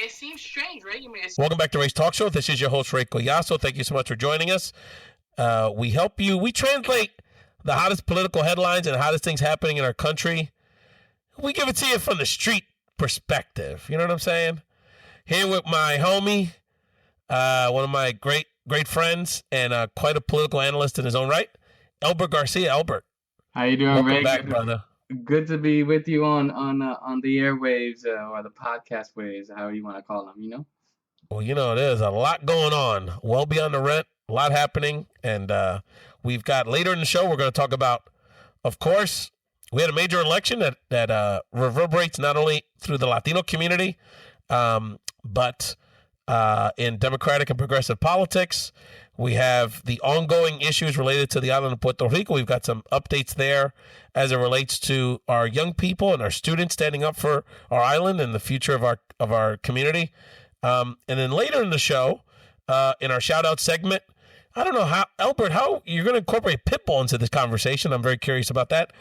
it seems strange, right? I mean, Welcome back to Ray's Talk Show. This is your host, Ray Collazo. Thank you so much for joining us. We translate the hottest political headlines and hottest things happening in our country. We give it to you from the street perspective. You know what I'm saying? Here with my homie, one of my great friends, and quite a political analyst in his own right, Elbert Garcia. Elbert, how you doing, welcome Ray? back, brother. Good to be with you on the airwaves or the podcast waves, however you want to call them. You know. Well, there's a lot going on, well beyond the rent, a lot happening, and we've got later in the show we're going to talk about, of course, we had a major election that reverberates not only through the Latino community, but in Democratic and progressive politics. We have the ongoing issues related to the island of Puerto Rico. We've got some updates there as it relates to our young people and our students standing up for our island and the future of our community. And then later in the show, in our shout out segment, I don't know how, Elbert, how you're going to incorporate Pitbull into this conversation. I'm very curious about that.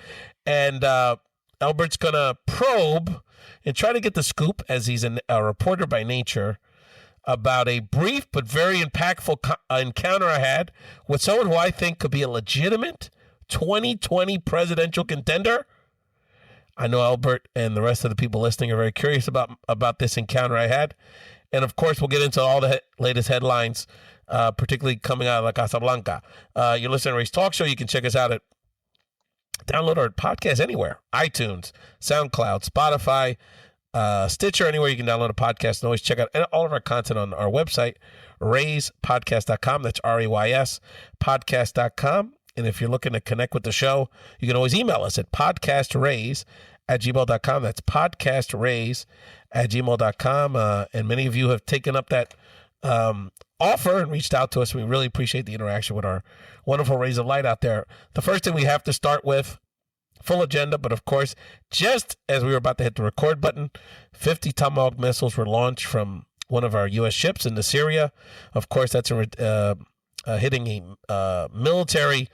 And Elbert's going to probe and try to get the scoop, as he's a reporter by nature, about a brief but very impactful encounter I had with someone who I think could be a legitimate 2020 presidential contender. I know Elbert and the rest of the people listening are very curious about this encounter I had. And, of course, we'll get into all the latest headlines, particularly coming out of La Casa Blanca. You're listening to Ray's Talk Show. You can check us out at download our podcast anywhere, iTunes, SoundCloud, Spotify, Stitcher, anywhere you can download a podcast. And always check out all of our content on our website, rayspodcast.com. That's RAYS podcast.com. And if you're looking to connect with the show, you can always email us at podcastrays@gmail.com. That's podcastrays@gmail.com. And many of you have taken up that offer and reached out to us. We really appreciate the interaction with our wonderful rays of light out there. The first thing we have to start with, full agenda, but of course, just as we were about to hit the record button, 50 Tomahawk missiles were launched from one of our U.S. ships into Syria. Of course, that's hitting a military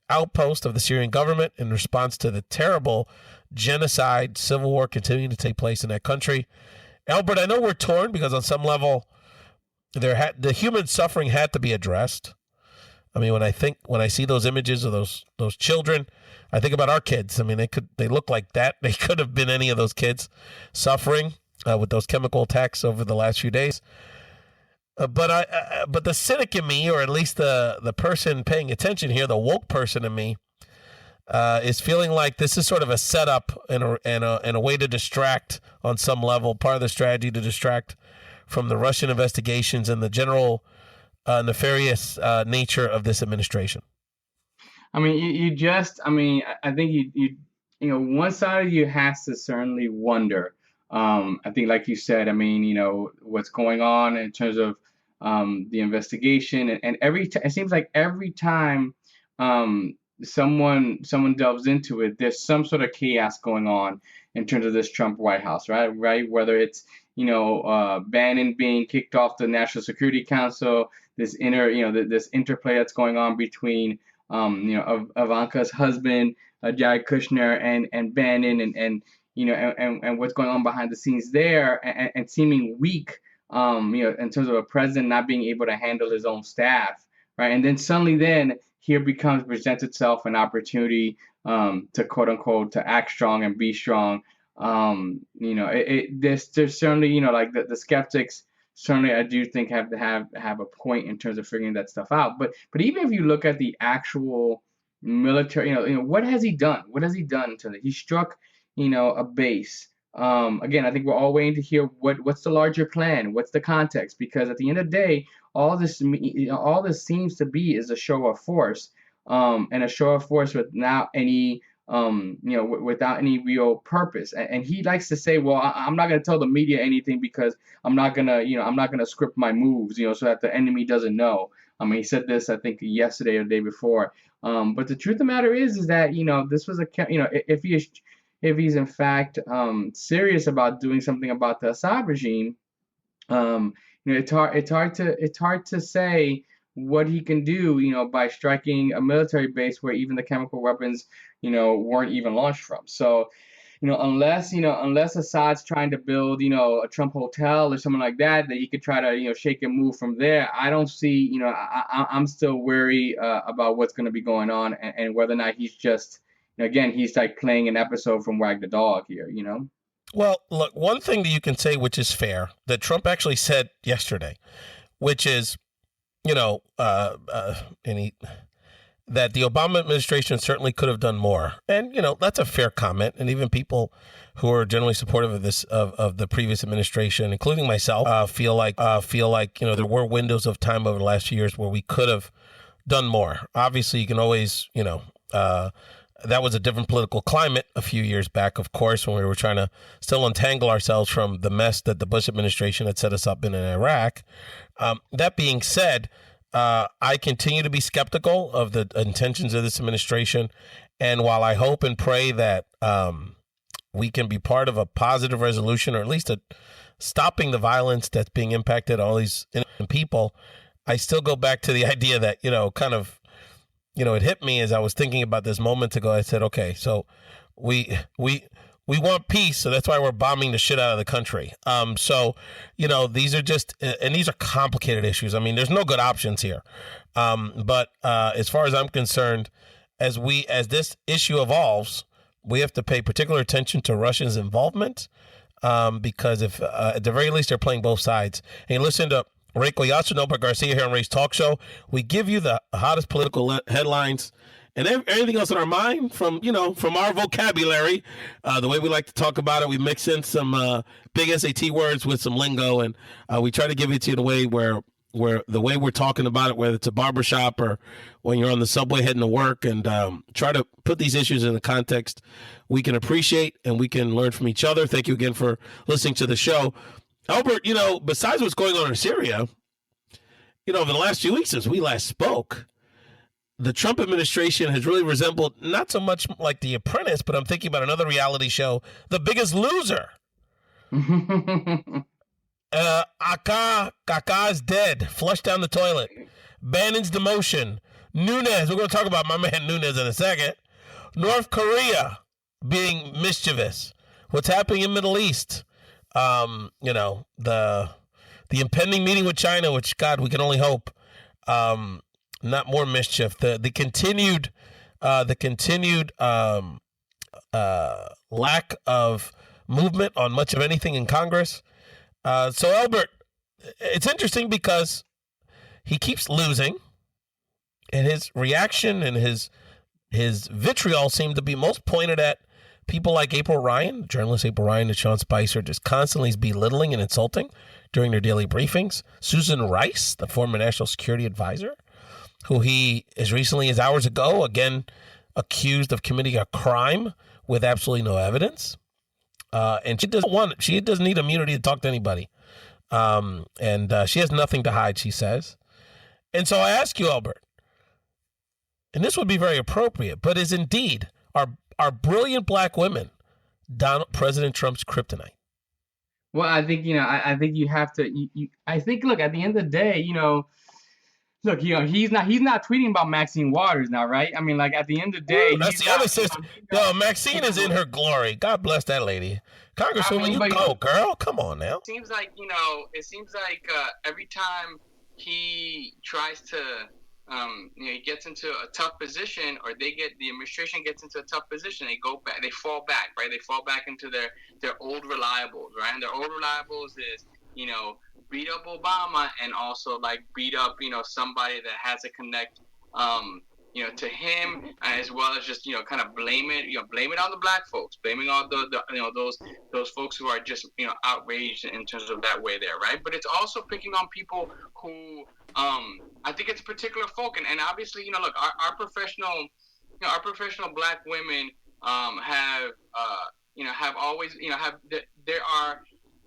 outpost of the Syrian government in response to the terrible genocide, civil war continuing to take place in that country. Elbert, I know we're torn because on some level, the human suffering had to be addressed. I mean, when I see those images of those children, I think about our kids. I mean, they look like that. They could have been any of those kids suffering with those chemical attacks over the last few days. But the cynic in me, or at least the person paying attention here, the woke person in me, is feeling like this is sort of a setup and a way to distract on some level, part of the strategy to distract from the Russian investigations and the general nefarious nature of this administration. I mean, I think you one side of you has to certainly wonder. I think, like you said, I mean, what's going on in terms of the investigation, and it seems like every time someone delves into it, there's some sort of chaos going on in terms of this Trump White House, right? Whether it's Bannon being kicked off the National Security Council, this interplay that's going on between Ivanka's husband, Jared Kushner, and Bannon, and what's going on behind the scenes there, and seeming weak, in terms of a president not being able to handle his own staff, right? And then suddenly, here presents itself an opportunity to quote unquote to act strong and be strong. There's certainly like the skeptics. Certainly, I do think have to have a point in terms of figuring that stuff out. But even if you look at the actual military, what has he done? What has he done until he struck, a base? Again, I think we're all waiting to hear what's the larger plan, what's the context, because at the end of the day, all this seems to be is a show of force, and a show of force without any without any real purpose. And he likes to say, well, I'm not going to tell the media anything because I'm not going to script my moves, so that the enemy doesn't know. I mean, he said this, I think, yesterday or the day before. But the truth of the matter is that, this was if he's in fact serious about doing something about the Assad regime, it's hard to say what he can do, by striking a military base where even the chemical weapons, weren't even launched from. So unless Assad's trying to build, a Trump hotel or something like that, that you could try to, shake and move from there. I don't see, I'm still wary about what's going to be going on, and whether or not he's just, again, he's like playing an episode from Wag the Dog here. Well, look, one thing that you can say, which is fair, that Trump actually said yesterday, which is, that the Obama administration certainly could have done more. And, that's a fair comment. And even people who are generally supportive of this, of the previous administration, including myself, feel like, there were windows of time over the last few years where we could have done more. Obviously, you can always, that was a different political climate a few years back, of course, when we were trying to still untangle ourselves from the mess that the Bush administration had set us up in Iraq. That being said, I continue to be skeptical of the intentions of this administration. And while I hope and pray that we can be part of a positive resolution, or at least stopping the violence that's being impacted on all these people, I still go back to the idea that, it hit me as I was thinking about this moments ago. I said, okay, so we want peace, so that's why we're bombing the shit out of the country. These are just, and these are complicated issues. I mean, there's no good options here. But as far as I'm concerned, as this issue evolves, we have to pay particular attention to Russia's involvement, because if at the very least they're playing both sides. And you listen to Ray Collazo and Elbert Garcia here on Ray's Talk Show. We give you the hottest political headlines and everything else in our mind from our vocabulary, the way we like to talk about it. We mix in some big SAT words with some lingo, and we try to give it to you the way where the way we're talking about it, whether it's a barbershop or when you're on the subway heading to work, and try to put these issues in the context we can appreciate and we can learn from each other. Thank you again for listening to the show. Elbert, besides what's going on in Syria, over the last few weeks since we last spoke, the Trump administration has really resembled not so much like The Apprentice, but I'm thinking about another reality show, The Biggest Loser. Kaka is dead, flushed down the toilet. Bannon's demotion. Nunes, we're going to talk about my man Nunes in a second. North Korea being mischievous. What's happening in Middle East? The impending meeting with China, which, God, we can only hope not more mischief. The continued lack of movement on much of anything in Congress. So Elbert, it's interesting because he keeps losing, and his reaction and his vitriol seem to be most pointed at people like April Ryan, journalist April Ryan and Sean Spicer, just constantly belittling and insulting during their daily briefings. Susan Rice, the former national security advisor, who he as recently as hours ago, again, accused of committing a crime with absolutely no evidence. And she doesn't need immunity to talk to anybody. And she has nothing to hide, she says. And so I ask you, Elbert, and this would be very appropriate, but is indeed are brilliant black women President Trump's kryptonite? Well, I think, I think you have to, I think, look, at the end of the day, look, he's not tweeting about Maxine Waters now, right? I mean, like, at the end of the day, that's the other sister. No, Maxine is in her glory. God bless that lady. Congresswoman, you go, girl. Come on now. It seems like, every time he tries to, he gets into a tough position, or the administration gets into a tough position, they fall back, right? They fall back into their old reliables, right? And their old reliables is, beat up Obama, and also like beat up, somebody that has a connect, to him, as well as just, kind of blame it on the black folks, blaming all those folks who are just, outraged in terms of that way there, right? But it's also picking on people who, I think it's particular folk, and obviously, look, our professional black women, have always,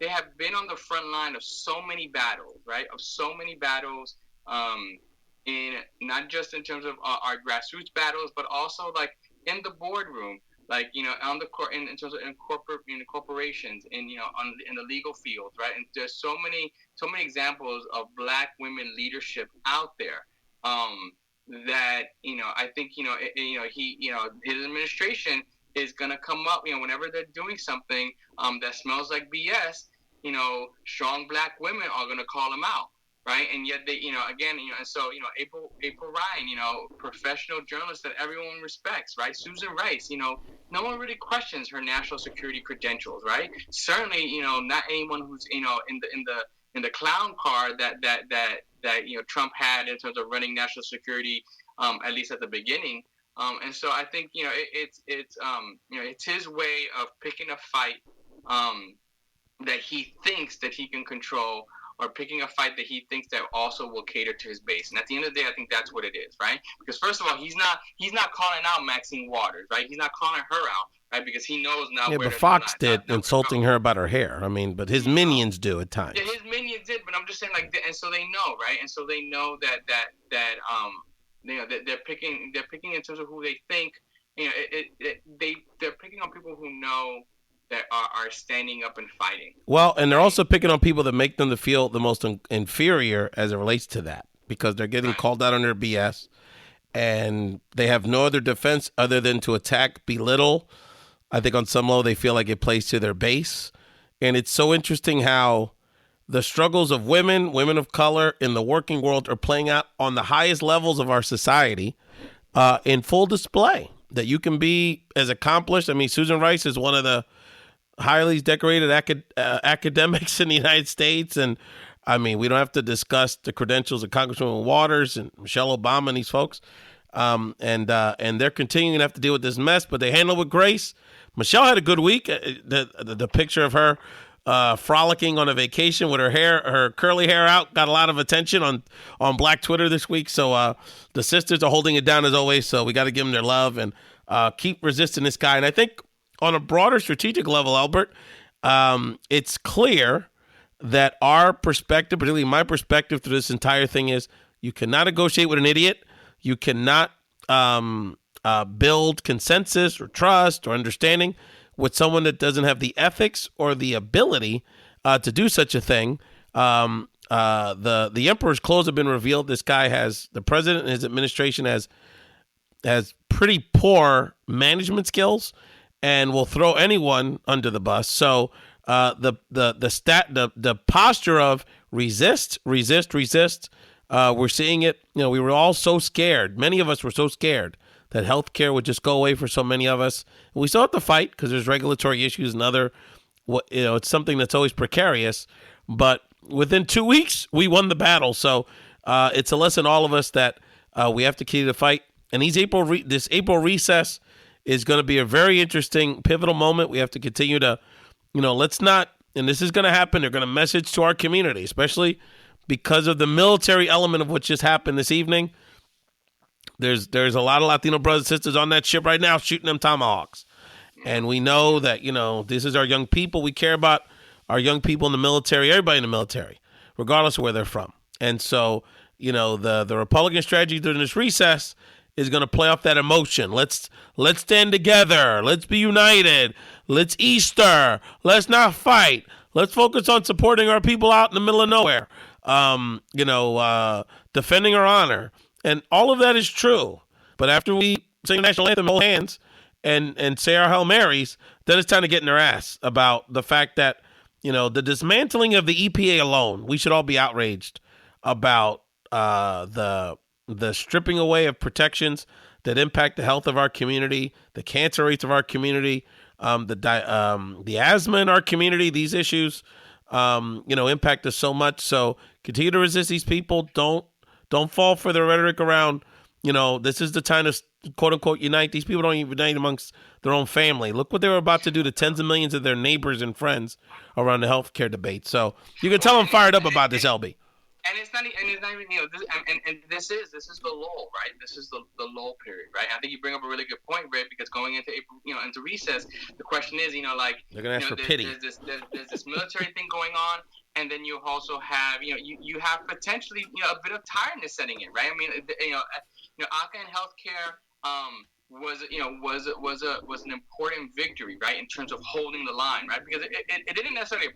they have been on the front line of so many battles, right? Of so many battles, in not just in terms of our grassroots battles, but also like in the boardroom, like, on the court, in terms of in corporations, and, in the legal field, right? And there's so many examples of black women leadership out there, that, I think, his administration is gonna come up. Whenever they're doing something that smells like BS, strong black women are gonna call them out, right? And yet they, again, and so April Ryan, professional journalist that everyone respects, right? Susan Rice, no one really questions her national security credentials, right? Certainly, not anyone who's in the clown car that Trump had in terms of running national security, at least at the beginning. And so I think it's his way of picking a fight that he thinks that he can control, or picking a fight that he thinks that also will cater to his base. And at the end of the day, I think that's what it is, right? Because first of all, he's not calling out Maxine Waters, right? He's not calling her out, right? Because he knows now. Yeah, but Fox did, insulting her about her hair. I mean, but his minions do at times. Yeah, his minions did, but I'm just saying, and so they know, right? And so they know that they're picking in terms of who they think. They're picking on people who know that are standing up and fighting. Well, and they're also picking on people that make them to feel the most inferior as it relates to that, because they're getting called out on their BS, and they have no other defense other than to attack, belittle. I think on some level they feel like it plays to their base. And it's so interesting how the struggles of women of color in the working world are playing out on the highest levels of our society in full display. That you can be as accomplished. I mean, Susan Rice is one of the highly decorated academics in the United States. And I mean, we don't have to discuss the credentials of Congresswoman Waters and Michelle Obama and these folks. And they're continuing to have to deal with this mess, but they handle it with grace. Michelle had a good week. The picture of her frolicking on a vacation with her curly hair out got a lot of attention on Black Twitter this week. So the sisters are holding it down as always. So we got to give them their love and keep resisting this guy. And I think on a broader strategic level, Elbert, it's clear that our perspective, particularly my perspective through this entire thing, is you cannot negotiate with an idiot. You cannot build consensus or trust or understanding with someone that doesn't have the ethics or the ability to do such a thing. The emperor's clothes have been revealed. This guy the president and his administration has pretty poor management skills and will throw anyone under the bus. So the posture of resist. We're seeing it. We were all so scared. Many of us were so scared that healthcare would just go away for so many of us. We still have to fight because there's regulatory issues and it's something that's always precarious. But within 2 weeks, we won the battle. So it's a lesson all of us that we have to continue to fight. And this April recess is going to be a very interesting, pivotal moment. We have to continue to, let's not, and this is going to happen. They're going to message to our community, especially because of the military element of what just happened this evening. There's a lot of Latino brothers and sisters on that ship right now shooting them tomahawks. And we know that, this is our young people. We care about our young people in the military, everybody in the military, regardless of where they're from. And so, the Republican strategy during this recess is going to play off that emotion. Let's stand together. Let's be united. Let's Easter. Let's not fight. Let's focus on supporting our people out in the middle of nowhere. Defending our honor. And all of that is true. But after we sing the national anthem, hold hands, and say our Hail Marys, then it's time to get in their ass about the fact that, the dismantling of the EPA alone, we should all be outraged about the stripping away of protections that impact the health of our community, the cancer rates of our community, the asthma in our community. These issues, impact us so much. So continue to resist these people. Don't fall for the rhetoric around, this is the time to quote unquote unite. These people don't even unite amongst their own family. Look what they were about to do to tens of millions of their neighbors and friends around the healthcare debate. So you can tell I'm fired up about this, LB. And it's not even, this is the lull, right? This is the lull period, right? I think you bring up a really good point, Ray, because going into April, into recess, the question is, they're gonna ask for pity. There's this military thing going on, and then you also have, you have potentially, a bit of tiredness setting in, right? I mean, ACA and healthcare, was an important victory, right, in terms of holding the line, right? Because it didn't necessarily,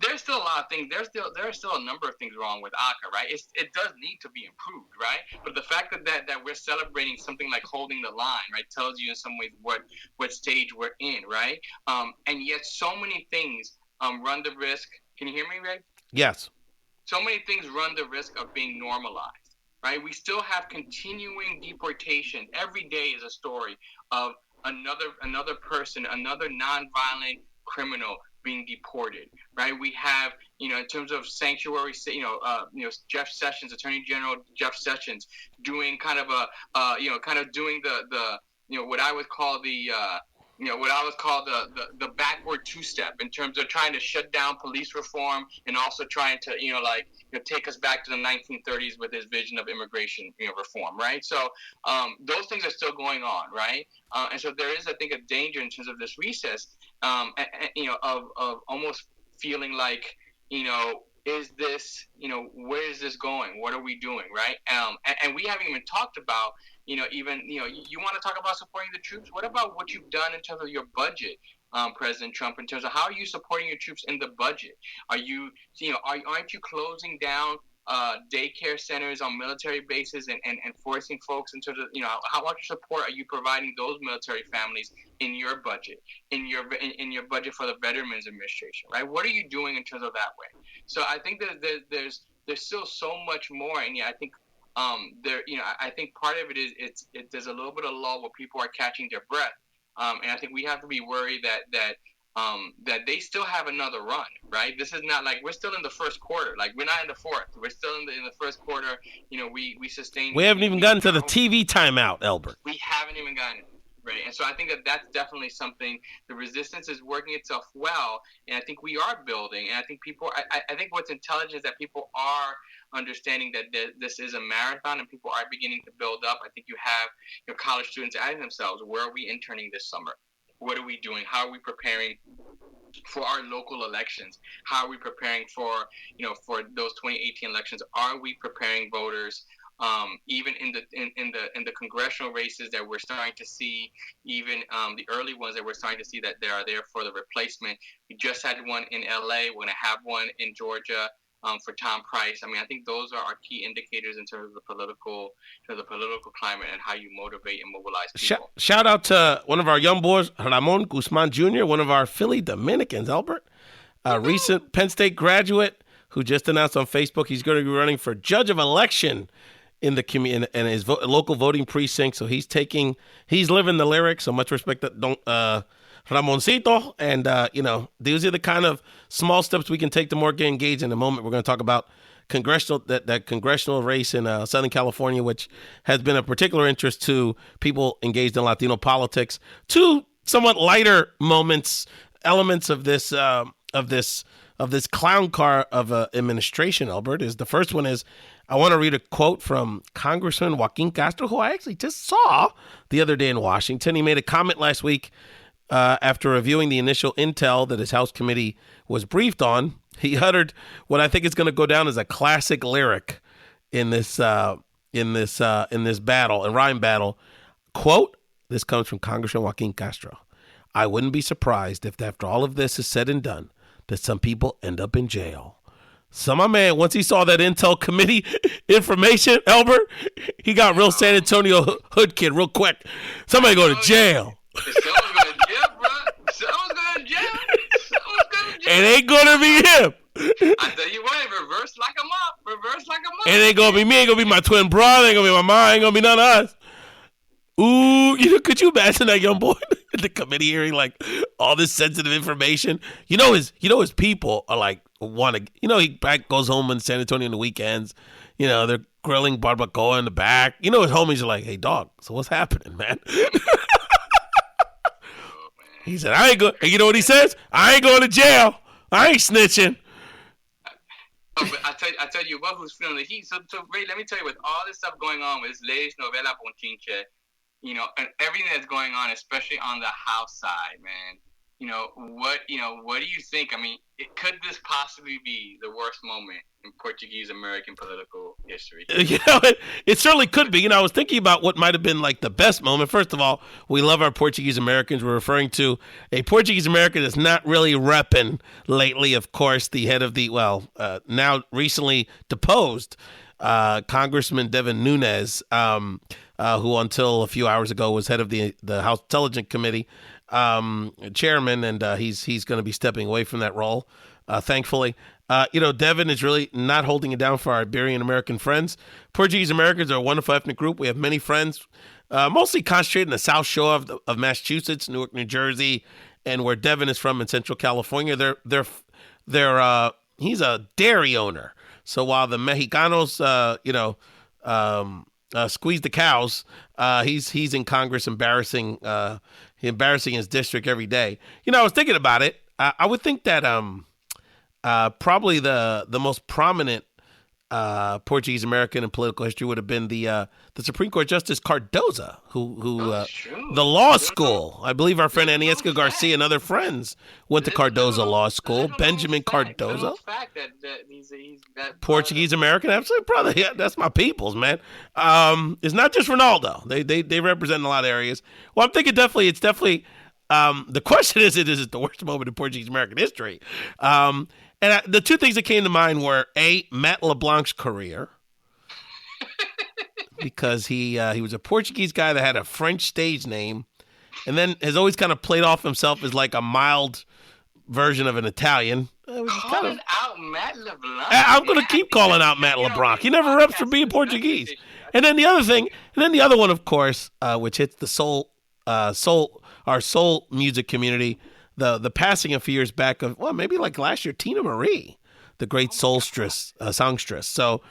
there's still a lot of things. There are still a number of things wrong with ACA, right? It does need to be improved, right? But the fact that we're celebrating something like holding the line, right, tells you in some ways what stage we're in, right? And yet so many things run the risk. Can you hear me, Ray? Yes. So many things run the risk of being normalized, right? We still have continuing deportation. Every day is a story of another person, another nonviolent criminal being deported, right? We have, in terms of sanctuary, Jeff Sessions, Attorney General Jeff Sessions, doing kind of doing the what I would call the backward two-step in terms of trying to shut down police reform and also trying to take us back to the 1930s with his vision of immigration reform, right? So those things are still going on, right? And so there is, I think, a danger in terms of this recess, of almost feeling like, is this, where is this going? What are we doing, right? And we haven't even talked about, you want to talk about supporting the troops? What about what you've done in terms of your budget, President Trump, in terms of how are you supporting your troops in the budget? Aren't you closing down daycare centers on military bases and forcing folks in terms of, how much support are you providing those military families in your budget, in your budget for the Veterans Administration, right? What are you doing in terms of that way? So I think that there's still so much more, and I think I think part of it is there's a little bit of lull where people are catching their breath, and I think we have to be worried that they still have another run, right? This is not like we're still in the first quarter, like we're not in the fourth, we're still in the first quarter. We sustained. We haven't even gotten to the TV timeout, Elbert. We haven't even gotten it. Right. And so I think that that's definitely something. The resistance is working itself well, and I think we are building. And I think I think what's intelligent is that people are understanding that this is a marathon, and people are beginning to build up. I think you have college students asking themselves, where are we interning this summer? What are we doing? How are we preparing for our local elections? How are we preparing for for those 2018 elections? Are we preparing voters? Even in the congressional races that we're starting to see, even the early ones that we're starting to see that they are there for the replacement. We just had one in LA. We're going to have one in Georgia for Tom Price. I mean, I think those are our key indicators in terms of the political climate and how you motivate and mobilize people. Shout out to one of our young boys, Ramon Guzman Jr., one of our Philly Dominicans, Elbert, a recent Penn State graduate who just announced on Facebook he's going to be running for judge of election in the community and his local voting precinct. So he's living the lyrics. So much respect to Ramoncito. And, these are the kind of small steps we can take to more get engaged. In a moment, we're going to talk about that congressional race in Southern California, which has been of particular interest to people engaged in Latino politics. Two somewhat lighter elements of this clown car of administration, Elbert, is the first one is, I want to read a quote from Congressman Joaquin Castro, who I actually just saw the other day in Washington. He made a comment last week after reviewing the initial intel that his House committee was briefed on. He uttered what I think is going to go down as a classic lyric in this battle, in rhyme battle. Quote, this comes from Congressman Joaquin Castro. I wouldn't be surprised if after all of this is said and done, that some people end up in jail. So my man, once he saw that Intel committee information, Elbert, he got real San Antonio hood kid real quick. Somebody go to jail. Someone's going to jail, bro. Someone's going to jail. It ain't going to be him. I tell you what, reverse like a mop. It ain't going to be me. It ain't going to be my twin brother. It ain't going to be my mom. It ain't going to be none of us. Ooh, could you imagine that young boy at the committee hearing like all this sensitive information? His people are like, he goes home in San Antonio on the weekends. They're grilling barbacoa in the back. His homies are like, hey, dog, so what's happening, man? He said, I ain't going. You know what he says? I ain't going to jail. I ain't snitching. But I tell you what, who's feeling the heat. So Ray, let me tell you, with all this stuff going on with this latest novela Ponchinche, and everything that's going on, especially on the House side, man. what do you think? I mean, could this possibly be the worst moment in Portuguese American political history? It certainly could be. I was thinking about what might have been like the best moment. First of all, we love our Portuguese Americans. We're referring to a Portuguese American that's not really repping lately, of course, the head of the, now recently deposed Congressman Devin Nunes, who until a few hours ago was head of the House Intelligence Committee, chairman, and he's going to be stepping away from that role, thankfully. Devin is really not holding it down for our Iberian American friends. Portuguese Americans are a wonderful ethnic group. We have many friends, mostly concentrated in the South Shore of Massachusetts, Newark, New Jersey, and where Devin is from in Central California. He's a dairy owner. So while the Mexicanos, squeeze the cows, he's in Congress embarrassing his district every day. I was thinking about it. I would think that probably the most prominent Portuguese American in political history would have been the Supreme Court Justice Cardozo, who the law school. I believe our friend Aniesca Garcia and other friends went to Cardozo Law School. Benjamin Cardozo, Portuguese American, absolutely, brother. Yeah, that's my peoples, man. It's not just Ronaldo. They represent a lot of areas. Well, I'm thinking it's definitely. The question is it the worst moment in Portuguese American history? And the two things that came to mind were Matt LeBlanc's career, because he was a Portuguese guy that had a French stage name, and then has always kind of played off himself as like a mild version of an Italian. Calling out Matt LeBlanc. I'm going to keep calling out Matt LeBlanc. He never reps for being Portuguese. And then the other one, of course, which hits the our soul music community. The passing a few years back of, maybe like last year, Tina Marie, the great songstress. So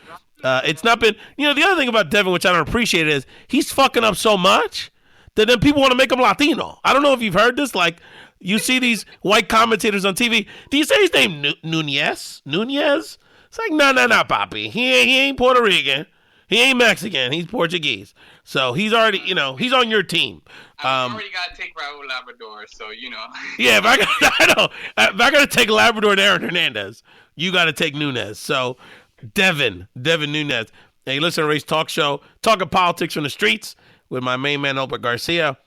it's not been, the other thing about Devin, which I don't appreciate, is he's fucking up so much that then people want to make him Latino. I don't know if you've heard this. Like, you see these white commentators on TV. Do you say his name Nunez? It's like, no, papi. He ain't Puerto Rican. He ain't Mexican. He's Portuguese. So he's already, he's on your team. I already got to take Raul Labrador, so, Yeah, if I got to take Labrador and Aaron Hernandez, you got to take Nunez. So Devin Nunez. Hey, listen to Ray's Talk Show, talking politics from the streets with my main man, Elbert Garcia.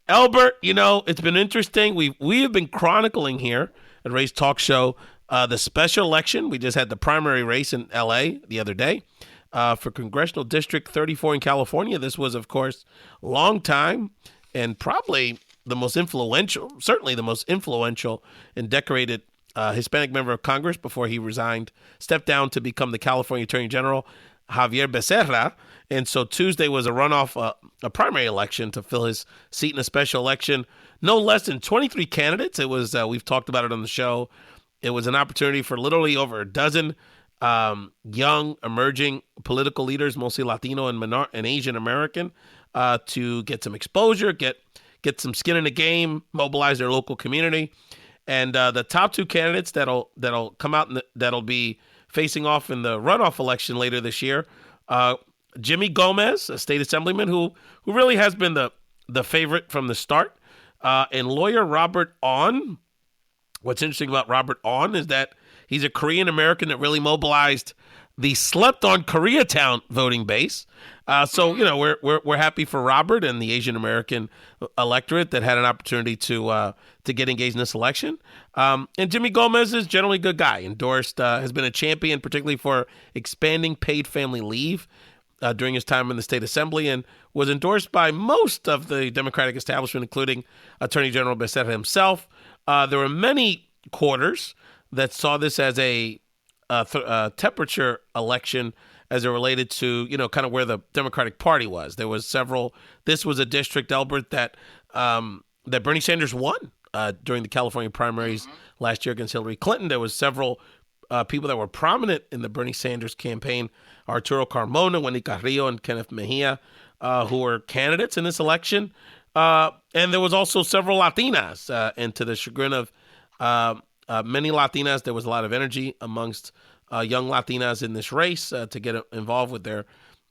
Elbert, it's been interesting. We have been chronicling here at Ray's Talk Show the special election. We just had the primary race in L.A. the other day. For Congressional District 34 in California. This was, of course, a long time and probably certainly the most influential and decorated Hispanic member of Congress before he stepped down to become the California Attorney General, Javier Becerra. And so Tuesday was a runoff, a primary election to fill his seat in a special election. No less than 23 candidates. It was, we've talked about it on the show. It was an opportunity for literally over a dozen young, emerging political leaders, mostly Latino and Asian American, to get some exposure, get some skin in the game, mobilize their local community. And the top two candidates that'll come out that'll be facing off in the runoff election later this year, Jimmy Gomez, a state assemblyman who really has been the favorite from the start, and lawyer Robert Ahn. What's interesting about Robert Ahn is that he's a Korean American that really mobilized the slept-on Koreatown voting base. So we're happy for Robert and the Asian American electorate that had an opportunity to get engaged in this election. And Jimmy Gomez is generally a good guy. Endorsed, has been a champion, particularly for expanding paid family leave during his time in the state assembly, and was endorsed by most of the Democratic establishment, including Attorney General Becerra himself. There were many quarters that saw this as a temperature election as it related to, kind of where the Democratic Party was. There was several. This was a district, Elbert, that Bernie Sanders won during the California primaries last year against Hillary Clinton. There was several people that were prominent in the Bernie Sanders campaign: Arturo Carmona, Wendy Carrillo, and Kenneth Mejia, who were candidates in this election. And there was also several Latinas, and to the chagrin of many Latinas, there was a lot of energy amongst young Latinas in this race to get involved with their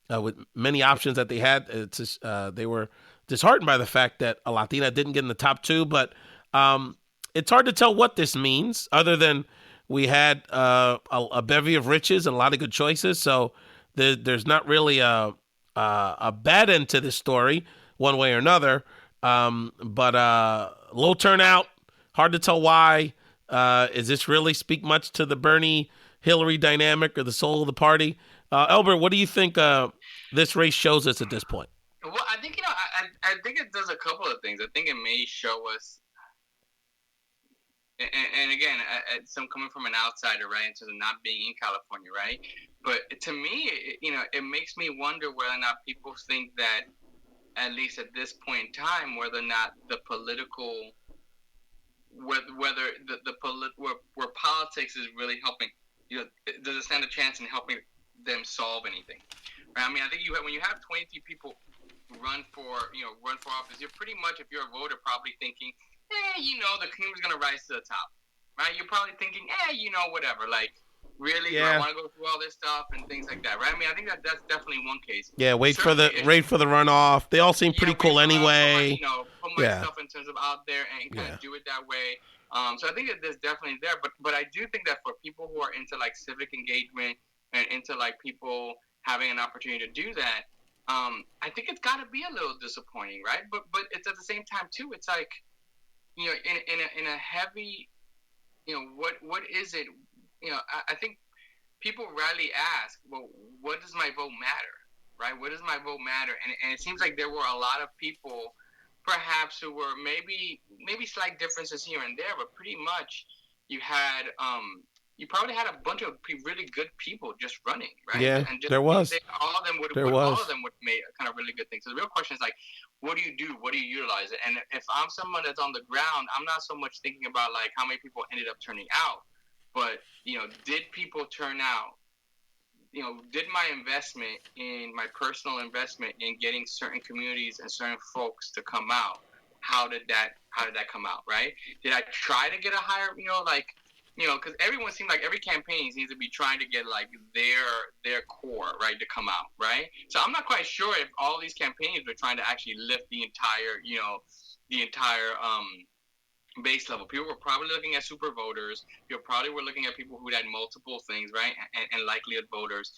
with many options that they had. They were disheartened by the fact that a Latina didn't get in the top two, but it's hard to tell what this means, other than we had a bevy of riches and a lot of good choices. So there's not really a bad end to this story, one way or another. But low turnout, hard to tell why. Is this really speak much to the Bernie Hillary dynamic or the soul of the party? Elbert, what do you think this race shows us at this point? Well, I think, I think it does a couple of things. I think it may show us, and again, some coming from an outsider, right, in terms of not being in California, right? But to me, it makes me wonder whether or not people think that, at least at this point in time, whether or not the political, whether where politics is really helping, does it stand a chance in helping them solve anything? Right? I mean, I think when you have 23 people run for office, you're pretty much, if you're a voter, probably thinking, the cream's gonna rise to the top, right? You're probably thinking, whatever, like, really, do I want to go through all this stuff and things like that, right? I mean, I think that's definitely one case. Yeah, wait for the runoff. They all seem pretty cool anyway. Put my stuff in terms of out there and kind of do it that way. So I think that there's definitely there, but I do think that for people who are into like civic engagement and into like people having an opportunity to do that, I think it's got to be a little disappointing, right? But it's at the same time too. It's like, in a heavy, what is it? I think people rarely ask, well, what does my vote matter, right? What does my vote matter? And it seems like there were a lot of people, perhaps, who were maybe slight differences here and there, but pretty much you had, you probably had a bunch of really good people just running, right? Yeah, and just, there was. All of them would make kind of really good things. So the real question is like, what do you do? What do you utilize it? And if I'm someone that's on the ground, I'm not so much thinking about like how many people ended up turning out, but did people turn out? Did my personal investment in getting certain communities and certain folks to come out, how did that come out, right? Did I try to get a higher, because everyone seemed like every campaign needs to be trying to get like their core, right, to come out, right? So I'm not quite sure if all these campaigns were trying to actually lift the entire base level. People were probably looking at super voters. People probably were looking at people who had multiple things, right, and likelihood voters.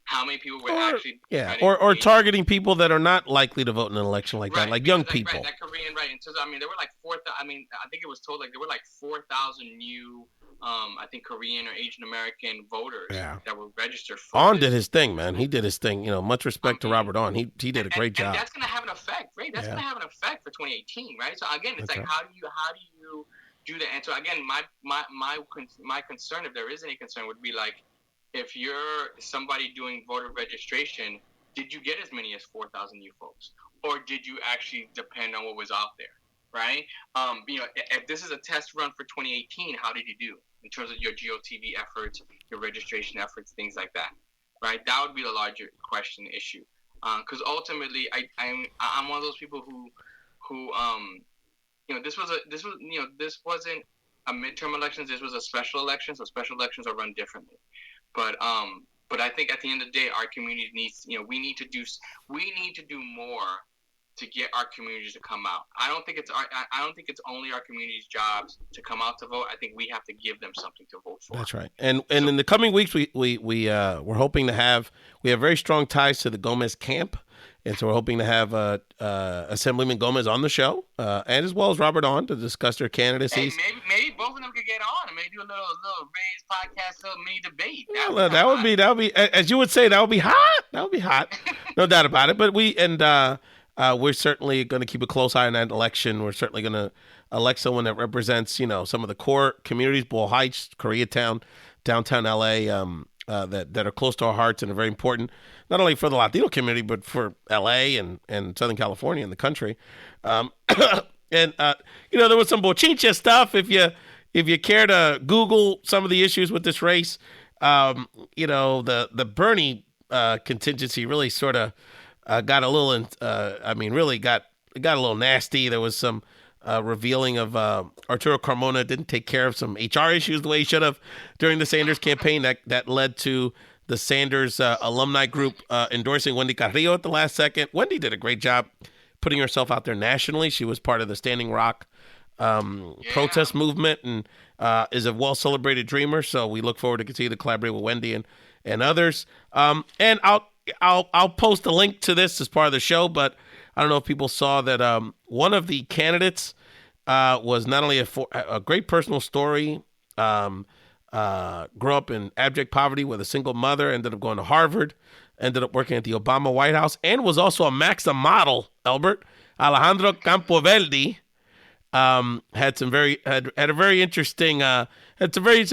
How many people were actually or targeting people that are not likely to vote in an election like that, like young people. Right, that Korean, right. And so there were like 4,000. I think it was told like there were like 4,000 new, I think Korean or Asian American voters that were registered. On did his thing, man. He did his thing. Much respect to Robert On. He did a great job. And that's going to have an effect, right? That's going to have an effect for 2018, right? So again, it's like how do you do that? And so again, my concern, if there is any concern, would be like, if you're somebody doing voter registration, did you get as many as 4,000 new folks, or did you actually depend on what was out there, right? If this is a test run for 2018, how did you do in terms of your GOTV efforts, your registration efforts, things like that, right? That would be the larger question issue, because ultimately, I'm one of those people who this wasn't a midterm elections. This was a special election, so special elections are run differently. But I think at the end of the day, our community needs, we need to do more to get our communities to come out. I don't think it's only our community's jobs to come out to vote. I think we have to give them something to vote for. That's right. And in the coming weeks, we're hoping to have very strong ties to the Gomez camp. And so we're hoping to have Assemblyman Gomez on the show, and as well as Robert On to discuss their candidacies. Hey, maybe both of them could get on and maybe do a little raised podcast, little mini debate. That would be, as you would say, that would be hot. That would be hot, no doubt about it. But we're certainly going to keep a close eye on that election. We're certainly going to elect someone that represents, some of the core communities, Boyle Heights, Koreatown, downtown LA, that are close to our hearts and are very important, not only for the Latino community, but for LA and Southern California and the country. And there was some bochincha stuff. If you care to Google some of the issues with this race, the Bernie contingency really sort of got a little, really got a little nasty. There was some revealing of Arturo Carmona didn't take care of some HR issues the way he should have during the Sanders campaign. That led to the Sanders alumni group endorsing Wendy Carrillo at the last second. Wendy did a great job putting herself out there nationally. She was part of the Standing Rock protest movement, and is a well-celebrated dreamer. So we look forward to continue to collaborate with Wendy and others. And I'll post a link to this as part of the show, but I don't know if people saw that one of the candidates was not only a great personal story, grew up in abject poverty with a single mother, ended up going to Harvard, ended up working at the Obama White House, and was also a Maxim model, Elbert. Alejandro Campoveldi had some very interesting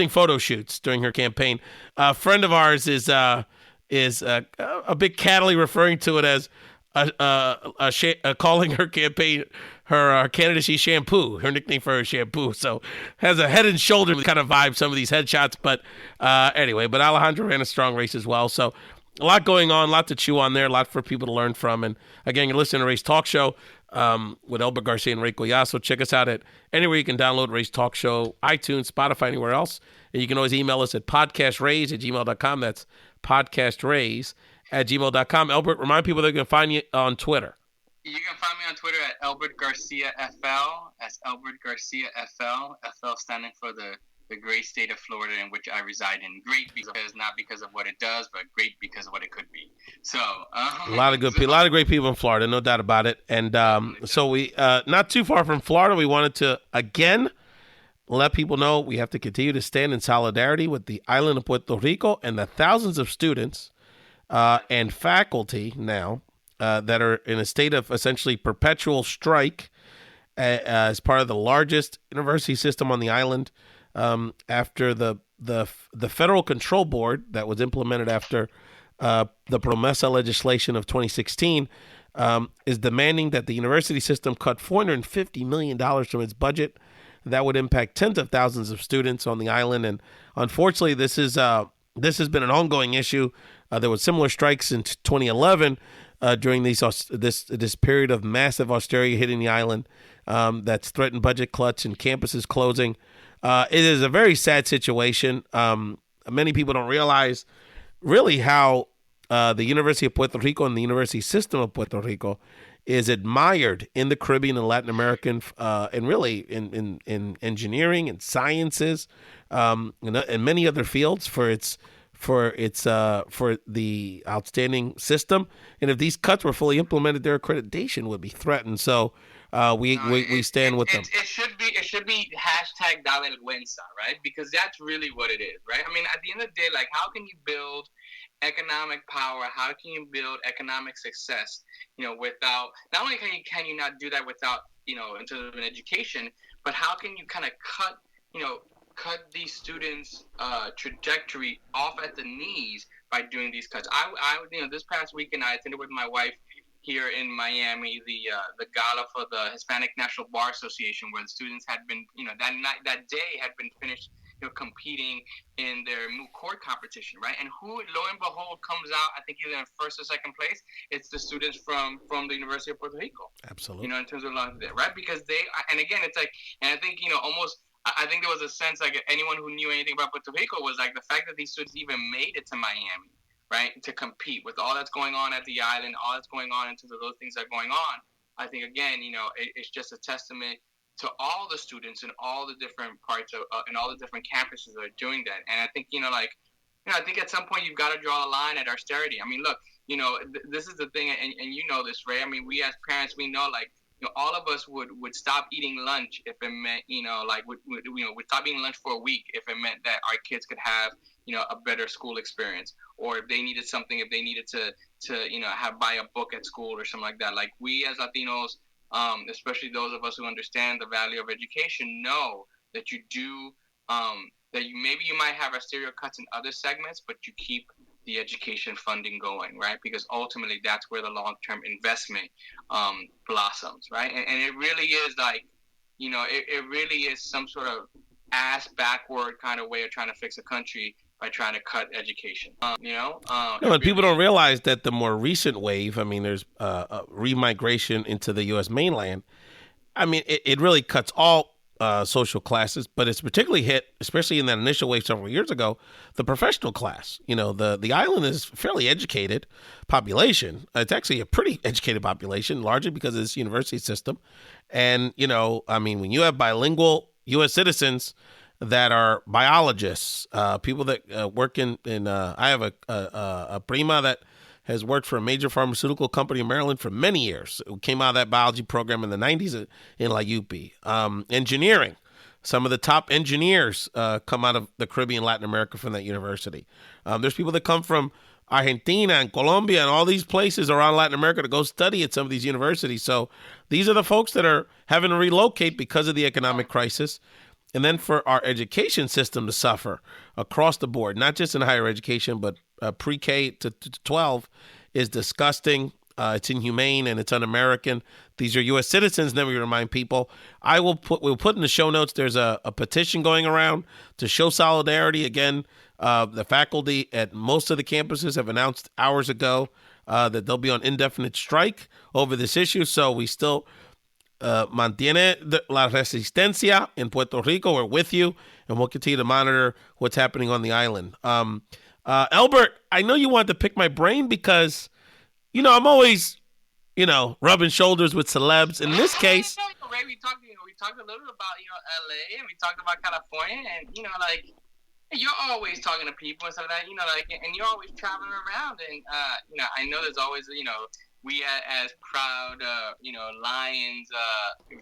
photo shoots during her campaign. A friend of ours is a big cattily referring to it as calling her campaign her candidacy shampoo, her nickname for her shampoo. So has a head and shoulder kind of vibe, some of these headshots. But anyway, but Alejandro ran a strong race as well. So a lot going on, a lot to chew on there, a lot for people to learn from. And again, you're listening to Race Talk Show with Elbert Garcia and Ray Collazo. Check us out at anywhere you can download Race Talk Show, iTunes, Spotify, anywhere else. And you can always email us at podcastraise@gmail.com. That's podcastraise@gmail.com. Elbert, remind people they can find you on Twitter. You can find me on Twitter at Elbert Garcia FL. That's Elbert Garcia FL. FL standing for the great state of Florida in which I reside in. Great because not because of what it does, but great because of what it could be. So a lot of great people in Florida, no doubt about it. And so we not too far from Florida, we wanted to again let people know we have to continue to stand in solidarity with the island of Puerto Rico and the thousands of students and faculty now that are in a state of essentially perpetual strike as part of the largest university system on the island. After the federal control board that was implemented after the Promesa legislation of 2016 is demanding that the university system cut $450 million from its budget. That would impact tens of thousands of students on the island. And unfortunately, this has been an ongoing issue. There were similar strikes in 2011 during this period of massive austerity hitting the island that's threatened budget cuts and campuses closing. It is a very sad situation. Many people don't realize really how the University of Puerto Rico and the university system of Puerto Rico is admired in the Caribbean and Latin American, and really in engineering and sciences, and many other fields for the outstanding system. And if these cuts were fully implemented, their accreditation would be threatened. So we stand with them. It should be hashtag da vergüenza, right? Because that's really what it is, right? I mean, at the end of the day, like, how can you build economic power? How can you build economic success? Without, not only can you not do that without, in terms of an education, but how can you kind of cut these students' trajectory off at the knees by doing these cuts? I this past weekend I attended with my wife here in Miami the gala for the Hispanic National Bar Association, where the students had been that day had been finished competing in their moot court competition, right? And who, lo and behold, comes out, I think either in first or second place, it's the students from the University of Puerto Rico. Absolutely. In terms of right? Because and again, it's like, and I think, almost, I think there was a sense like anyone who knew anything about Puerto Rico was like the fact that these students even made it to Miami, right, to compete with all that's going on at the island, all that's going on in terms of those things that are going on. I think, again, it's just a testament to all the students in all the different parts of and all the different campuses that are doing that. And I think, I think at some point you've got to draw a line at austerity. I mean, look, this is the thing, and this, Ray. I mean, we as parents, we know, like, all of us would stop eating lunch if it meant, we'd stop eating lunch for a week if it meant that our kids could have, a better school experience, or if they needed something, if they needed to buy a book at school or something like that. Like, we as Latinos, especially those of us who understand the value of education, know that you do, maybe you might have austerity cuts in other segments, but you keep the education funding going, right? Because ultimately that's where the long-term investment blossoms, right? And it really is like, it really is some sort of ass backward kind of way of trying to fix a country by trying to cut education. No, and people don't realize that the more recent wave, I mean, there's a remigration into the U.S. mainland. I mean, it really cuts all social classes, but it's particularly hit, especially in that initial wave several years ago, the professional class. The island is a fairly educated population. It's actually a pretty educated population, largely because of this university system. And, when you have bilingual U.S. citizens that are biologists, people that work in I have a prima that has worked for a major pharmaceutical company in Maryland for many years. It came out of that biology program in the 90s in La UP. Engineering. Some of the top engineers come out of the Caribbean, Latin America from that university. There's people that come from Argentina and Colombia and all these places around Latin America to go study at some of these universities. So these are the folks that are having to relocate because of the economic crisis. And then for our education system to suffer across the board, not just in higher education, but pre-K to 12 is disgusting. It's inhumane and it's un-American. These are U.S. citizens. Then we remind people. We'll put in the show notes. There's a petition going around to show solidarity. Again, the faculty at most of the campuses have announced hours ago that they'll be on indefinite strike over this issue. So we still mantiene la resistencia in Puerto Rico. We're with you, and we'll continue to monitor what's happening on the island. Elbert, I know you wanted to pick my brain because, I'm always, rubbing shoulders with celebs. In this case, Ray, we talked a little about LA, and we talked about California, and you're always talking to people and stuff like that, and you're always traveling around, and I know there's always we as proud Lions,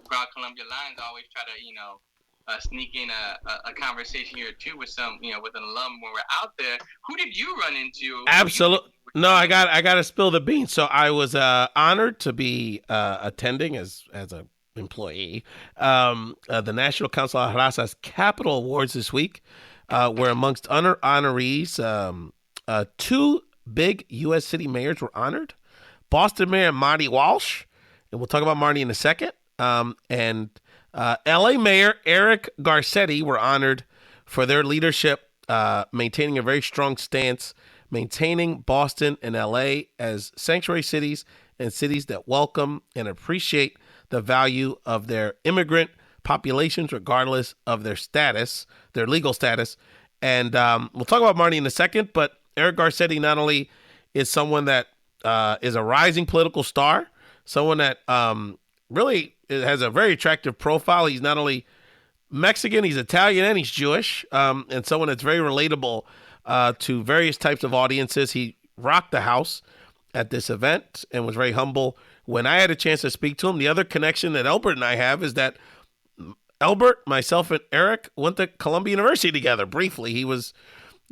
proud Columbia Lions, always try to sneak in a conversation here too with with an alum when we're out there. Who did you run into? Absolutely. No, I got to spill the beans. So I was honored to be attending as an employee the National Council of Raza's Capital Awards this week, where amongst honorees, two big U.S. city mayors were honored. Boston Mayor Marty Walsh, and we'll talk about Marty in a second, and L.A. Mayor Eric Garcetti were honored for their leadership, maintaining a very strong stance, maintaining Boston and L.A. as sanctuary cities and cities that welcome and appreciate the value of their immigrant populations, regardless of their status, their legal status. And we'll talk about Marty in a second, but Eric Garcetti not only is someone that is a rising political star, someone that really has a very attractive profile. He's not only Mexican, he's Italian, and he's Jewish, and someone that's very relatable to various types of audiences. He rocked the house at this event and was very humble when I had a chance to speak to him. The other connection that Elbert and I have is that Elbert, myself, and Eric went to Columbia University together briefly.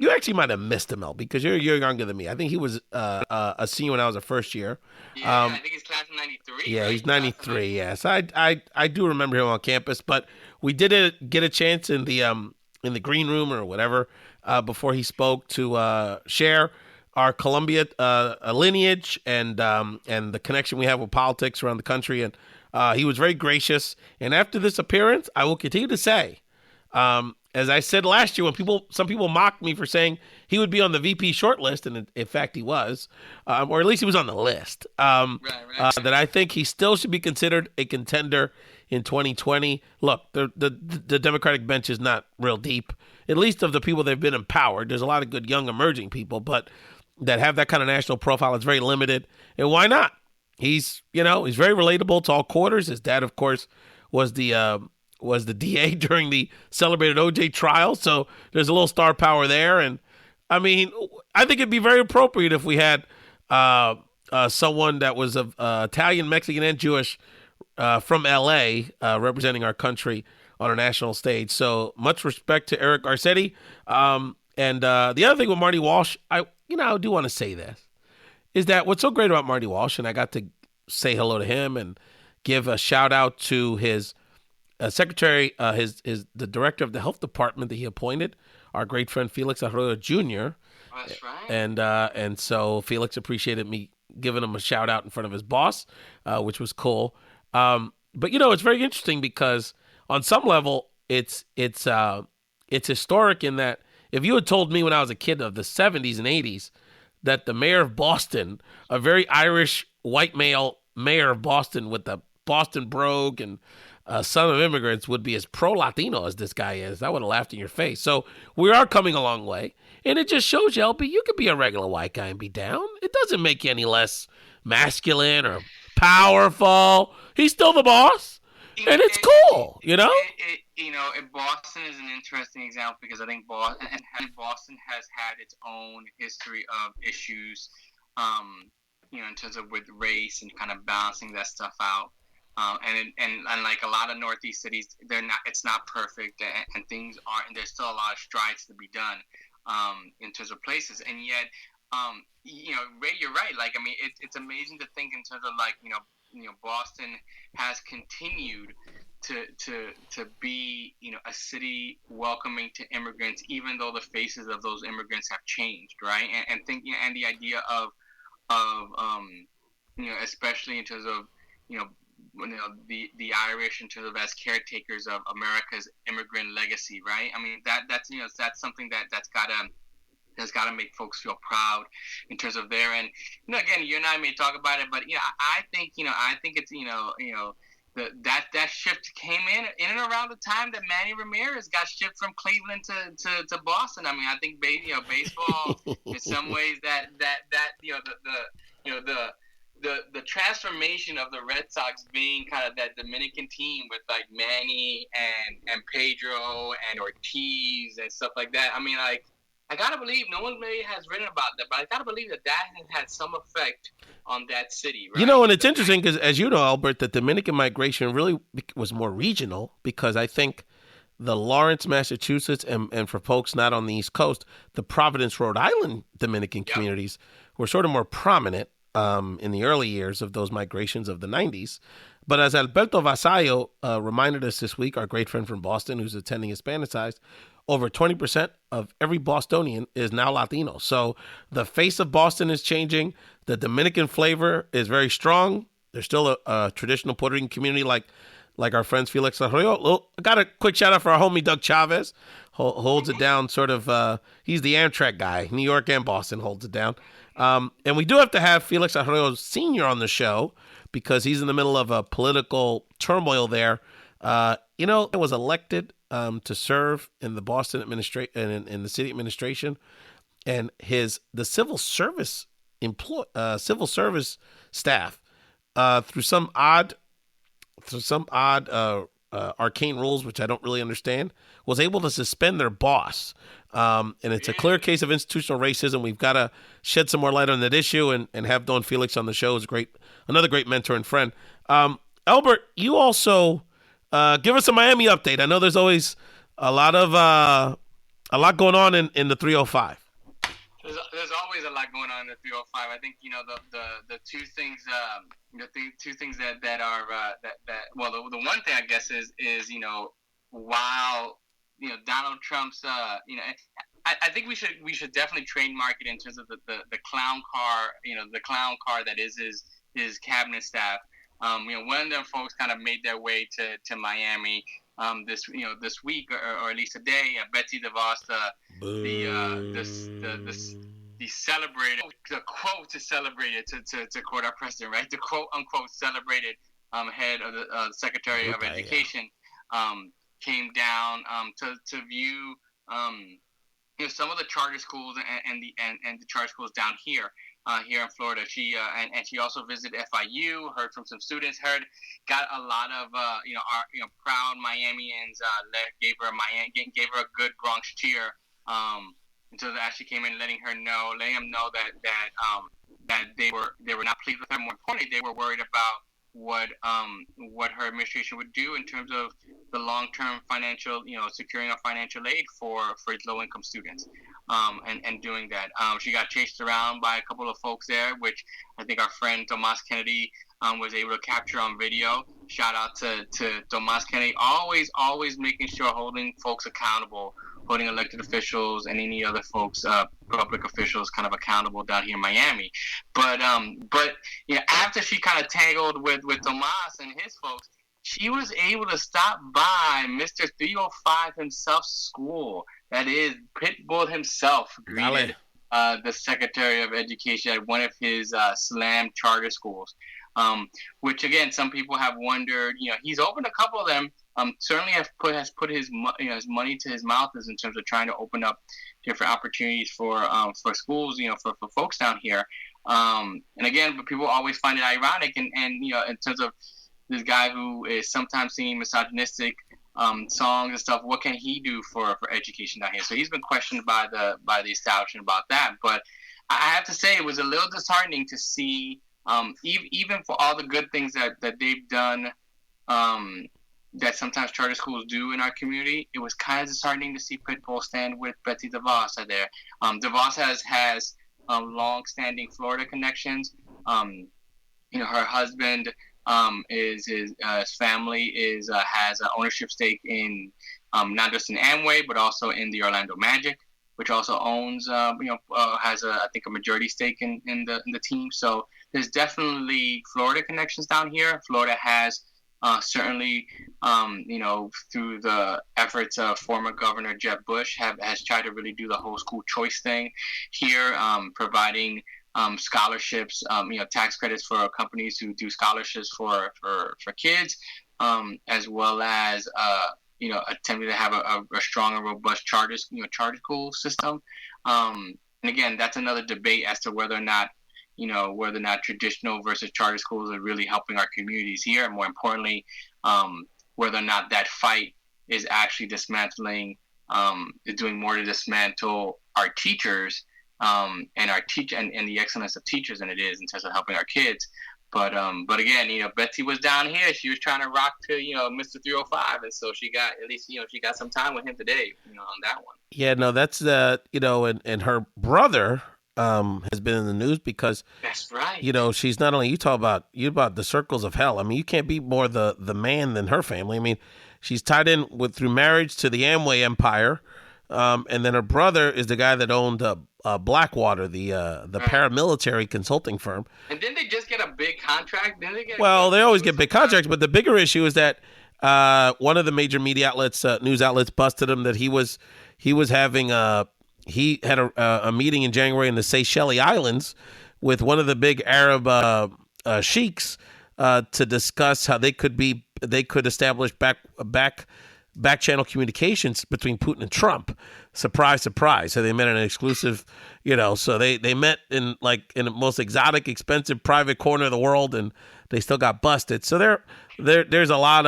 You actually might have missed him, El, because you're younger than me. I think he was a senior when I was a first year. Yeah, I think he's class of 93. Yeah, right? he's 93, yes. I do remember him on campus, but we did get a chance in the green room or whatever before he spoke to share our Columbia lineage and the connection we have with politics around the country. And he was very gracious. And after this appearance, I will continue to say, as I said last year, when some people mocked me for saying he would be on the VP shortlist, and in fact he was, or at least he was on the list, that I think he still should be considered a contender in 2020. Look, the Democratic bench is not real deep, at least of the people that have been empowered. There's a lot of good young emerging people, but that have that kind of national profile, it's very limited. And why not? He's very relatable to all quarters. His dad, of course, was the DA during the celebrated OJ trial. So there's a little star power there. And I mean, I think it'd be very appropriate if we had someone that was of Italian, Mexican, and Jewish from LA representing our country on a national stage. So much respect to Eric Garcetti. And the other thing with Marty Walsh, I do want to say this, is that what's so great about Marty Walsh, and I got to say hello to him and give a shout out to his secretary, the director of the health department that he appointed, our great friend Felix Arroyo Jr. That's right. And so Felix appreciated me giving him a shout out in front of his boss, which was cool. But it's very interesting because on some level it's historic in that if you had told me when I was a kid of the 70s and 80s that the mayor of Boston, a very Irish white male mayor of Boston with the Boston brogue and son of immigrants would be as pro-Latino as this guy is. I would have laughed in your face. So we are coming a long way. And it just shows you, LP, you could be a regular white guy and be down. It doesn't make you any less masculine or powerful. He's still the boss. And it's cool, you know? Boston is an interesting example because I think Boston has had its own history of issues, in terms of with race and kind of balancing that stuff out. And like a lot of Northeast cities, it's not perfect, and things aren't, and there's still a lot of strides to be done, in terms of places. And yet, Ray, you're right. Like, I mean, it's amazing to think in terms of like, Boston has continued to be, a city welcoming to immigrants, even though the faces of those immigrants have changed, right? And the idea of especially in terms of, the Irish in terms of as caretakers of America's immigrant legacy, right? I mean, that's something that's gotta make folks feel proud in terms of their, and again, you and I may talk about it, but I think it's that shift came in and around the time that Manny Ramirez got shipped from Cleveland to Boston. I mean, I think baseball in some ways the transformation of the Red Sox being kind of that Dominican team with like Manny and Pedro and Ortiz and stuff like that. I mean, like, I gotta believe, no one really has written about that, but I gotta believe that has had some effect on that city, right? And it's interesting because, as you know, Elbert, the Dominican migration really was more regional, because I think the Lawrence, Massachusetts, and for folks not on the East Coast, the Providence, Rhode Island Dominican communities were sort of more prominent in the early years of those migrations of the 90s. But as Alberto Vasallo reminded us this week, our great friend from Boston who's attending Hispanicized, over 20% of every Bostonian is now Latino. So the face of Boston is changing. The Dominican flavor is very strong. There's still a traditional Puerto Rican community like our friends Felix Arroyo. I got a quick shout out for our homie Doug Chavez. Holds it down sort of, he's the Amtrak guy. New York and Boston holds it down. And we do have to have Felix Arroyo Sr. on the show because he's in the middle of a political turmoil there. He was elected to serve in the Boston administration, in the city administration, and the civil service staff, through some odd arcane rules, which I don't really understand, was able to suspend their boss. And it's a clear case of institutional racism. We've got to shed some more light on that issue and have Don Felix on the show. Is another great mentor and friend. Elbert, you also give us a Miami update. I know there's always a lot going on in the 305. There's always a lot going on in the 305. I think the two things that are the one thing I guess is while Donald Trump's I think we should definitely trademark it in terms of the clown car, the clown car that is his cabinet staff. One of them folks kind of made their way to Miami this week or at least today. Betsy DeVos, the celebrated, the quote to celebrate it to quote our president, right? The quote unquote celebrated head of the Secretary of Education came down to view some of the charter schools and the charter schools down here in Florida. She also visited FIU, heard from some students, got a lot of our proud Miamians gave her a good Bronx cheer until they actually came in letting him know that they were not pleased with her. More importantly, they were worried about what her administration would do in terms of the long-term financial, securing of financial aid for low-income students, and doing that. She got chased around by a couple of folks there, which I think our friend Tomas Kennedy was able to capture on video. Shout out to Tomas Kennedy, always making sure holding folks accountable, holding elected officials and any other folks, public officials, kind of accountable down here in Miami. But after she kind of tangled with Tomas and his folks, she was able to stop by Mr. 305 himself's school. That is, Pitbull himself greeted the Secretary of Education at one of his slam charter schools, which again, some people have wondered. He's opened a couple of them. Certainly has put his his money to his mouth in terms of trying to open up different opportunities for schools, for folks down here. And again, but people always find it ironic, and in terms of this guy who is sometimes singing misogynistic songs and stuff. What can he do for education down here? So he's been questioned by the establishment about that. But I have to say, it was a little disheartening to see, even for all the good things that they've done, that sometimes charter schools do in our community. It was kind of disheartening to see Pitbull stand with Betsy DeVos there. DeVos has long-standing Florida connections. Her husband. His family has an ownership stake in not just in Amway but also in the Orlando Magic, which also owns has I think a majority stake in the team. So there's definitely Florida connections down here. Florida has certainly through the efforts of former Governor Jeb Bush has tried to really do the whole school choice thing here, providing scholarships, tax credits for companies who do scholarships for kids, as well as attempting to have a strong and robust charter school system. And again, that's another debate as to whether or not traditional versus charter schools are really helping our communities here, and more importantly, whether or not that fight is actually dismantling, is doing more to dismantle our teachers. And our and the excellence of teachers than it is in terms of helping our kids. But again, Betsy was down here. She was trying to rock to Mr. 305, and so she got at least she got some time with him today, on that one. Yeah, no, that's and her brother has been in the news because that's right. She's not only, you talk about the circles of hell. I mean, you can't be more the man than her family. I mean, she's tied in through marriage to the Amway empire. And then her brother is the guy that owned Blackwater, the paramilitary consulting firm. And didn't they just get a big contract? Well, they always get big contracts, but the bigger issue is that one of the major media outlets, news outlets, busted him that he had a meeting in January in the Seychelles Islands with one of the big Arab sheiks to discuss how they could establish back channel communications between Putin and Trump. Surprise, surprise. So they met in an exclusive, so they met in the most exotic, expensive private corner of the world, and they still got busted. So there's a lot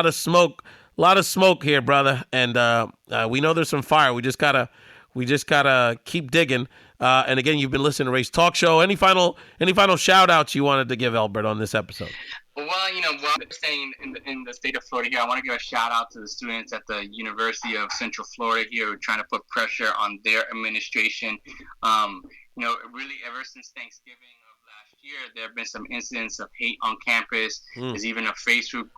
of smoke here, brother. And we know there's some fire. We just gotta keep digging. And again, you've been listening to Race Talk Show. Any final shout outs you wanted to give, Elbert, on this episode? Well, while I'm staying in the state of Florida here, I want to give a shout out to the students at the University of Central Florida here who are trying to put pressure on their administration. Really ever since Thanksgiving of last year, there have been some incidents of hate on campus. There's even a Facebook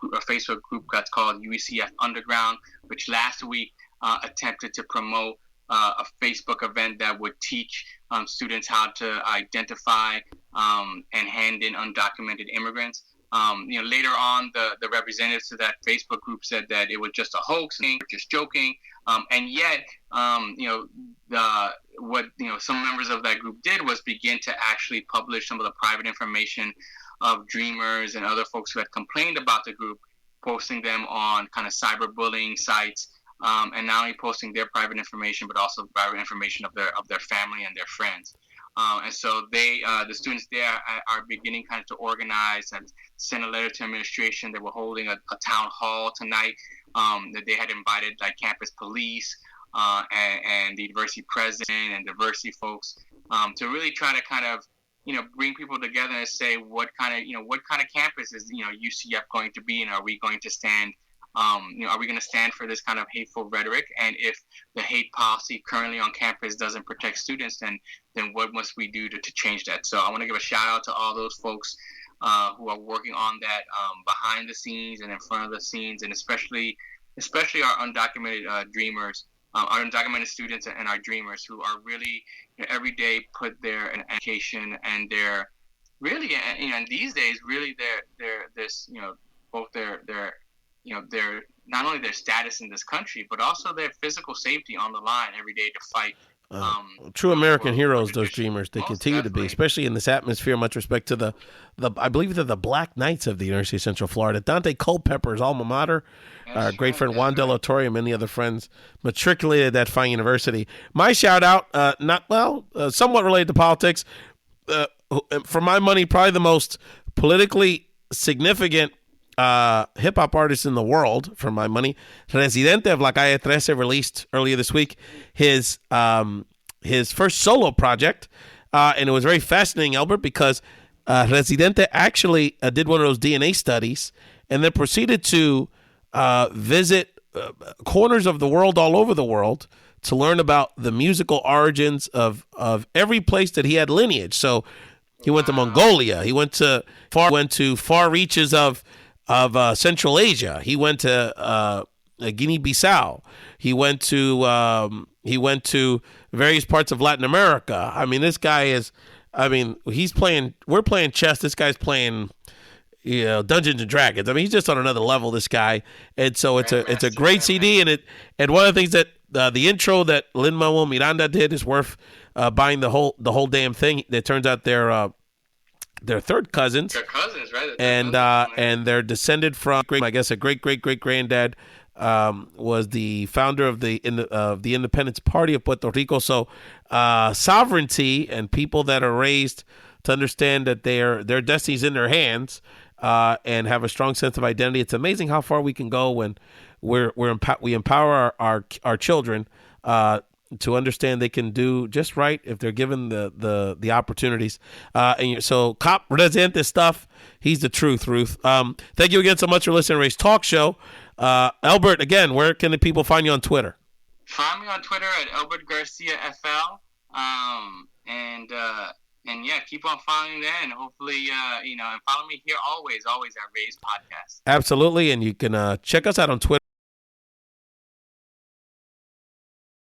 group that's called UCF Underground, which last week attempted to promote a Facebook event that would teach students how to identify and hand in undocumented immigrants. Later on, the representatives to that Facebook group said that it was just a hoax, just joking. And yet, what some members of that group did was begin to actually publish some of the private information of Dreamers and other folks who had complained about the group, posting them on kind of cyberbullying sites, and not only posting their private information, but also private information of their family and their friends. And so the students there are beginning kind of to organize and send a letter to administration. They were holding a town hall tonight, that they had invited campus police and the university president and diversity folks to really try to kind of bring people together and say what kind of campus is UCF going to be, and are we going to stand are we going to stand for this kind of hateful rhetoric? And if the hate policy currently on campus doesn't protect students, then what must we do to change that? So I want to give a shout out to all those folks who are working on that behind the scenes and in front of the scenes, and especially our undocumented dreamers, our undocumented students and our dreamers who are really every day put their education and their really and these days really their not only their status in this country, but also their physical safety on the line every day to fight True American heroes, those dreamers. They continue to be, especially in this atmosphere. Much respect to the I believe they're the Black Knights of the University of Central Florida. Dante Culpepper's alma mater. Our great friend Juan Del Torre and many other friends matriculated at that fine university. My shout out, somewhat related to politics. For my money, probably the most politically significant hip hop artist in the world, for my money. Residente of La Calle 13 released earlier this week his first solo project, and it was very fascinating, Elbert, because Residente actually did one of those DNA studies and then proceeded to visit corners of the world all over the world to learn about the musical origins of every place that he had lineage. So he went to Mongolia. He went to far reaches of Central Asia. He went to Guinea-Bissau. He went to various parts of Latin America. I mean, this guy is. I mean, we're playing chess. This guy's playing, Dungeons and Dragons. I mean, he's just on another level, this guy. And so it's a great CD. And one of the things that the intro that Lin-Manuel Miranda did is worth buying the whole damn thing. It turns out they're third cousins. They're cousins, right? And they're descended from, I guess, a great granddad was the founder of the Independence Party of Puerto Rico. So sovereignty and people that are raised to understand that their destiny's in their hands and have a strong sense of identity. It's amazing how far we can go when we empower our children to understand they can do just right if they're given the opportunities. So Cop Residente stuff, he's the truth, Ruth. Thank you again so much for listening to Ray's Talk Show. Elbert, again, where can the people find you on Twitter? Find me on Twitter at Elbert Garcia FL. And yeah, keep on following that, and hopefully, and follow me here always at Ray's Podcast. Absolutely, and you can check us out on Twitter.